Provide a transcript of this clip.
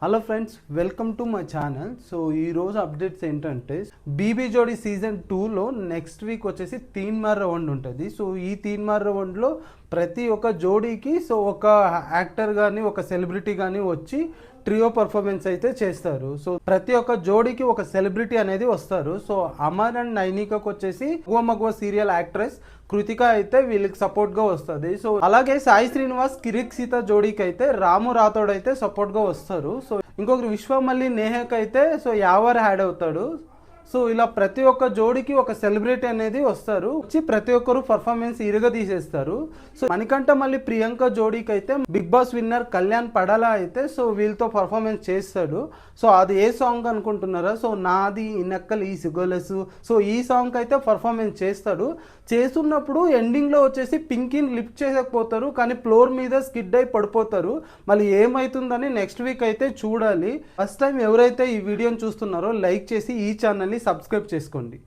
Hello friends, welcome to my channel. So ఈరోజు updates ఏంటంటే BB జోడీ సీజన్ 2లో నెక్స్ట్ వీక్ వచ్చేసి తీన్ మార్ రౌండ్ ఉంటుంది. సో ఈ తీన్ మార్ రౌండ్లో ప్రతి ఒక్క జోడీకి ఒక యాక్టర్ కానీ ఒక సెలబ్రిటీ కానీ వచ్చి ట్రియో పర్ఫార్మెన్స్ అయితే చేస్తారు. సో ప్రతి ఒక్క జోడీకి ఒక సెలబ్రిటీ అనేది వస్తారు. సో అమర్ అండ్ నైనికాకు వచ్చేసి మగువ సీరియల్ యాక్ట్రెస్ కృతిక అయితే వీళ్ళకి సపోర్ట్ గా వస్తుంది. సో అలాగే సాయి శ్రీనివాస్ కిరిక్ సీత జోడీకి అయితే రాము రాథోడ్ అయితే సపోర్ట్ గా వస్తారు. సో ఇంకొకరు విశ్వమల్లి నేహక్ అయితే యావర్ యాడ్ అవుతాడు. సో ఇలా ప్రతి ఒక్క జోడీకి ఒక సెలబ్రిటీ అనేది వస్తారు, వచ్చి ప్రతి ఒక్కరు పర్ఫార్మెన్స్ ఇరుగా తీసేస్తారు. సో మణికంఠ మళ్ళీ ప్రియాంక జోడీకి అయితే బిగ్ బాస్ విన్నర్ కళ్యాణ్ పడాలా అయితే వీళ్ళతో పర్ఫార్మెన్స్ చేస్తాడు. సో అది ఏ సాంగ్ అనుకుంటున్నారా? సో నాది ఇనక్కలు ఈ సిగోలెసు. సో ఈ సాంగ్ అయితే పర్ఫార్మెన్స్ చేస్తాడు. చేస్తున్నప్పుడు ఎండింగ్లో వచ్చేసి పింకీని లిఫ్ట్ చేయకపోతారు, కానీ ఫ్లోర్ మీద స్కిడ్ అయి పడిపోతారు. మళ్ళీ ఏమవుతుందని నెక్స్ట్ వీక్ అయితే చూడాలి. ఫస్ట్ టైం ఎవరైతే ఈ వీడియోని చూస్తున్నారో లైక్ చేసి ఈ ఛానల్ని సబ్స్క్రైబ్ చేసుకోండి.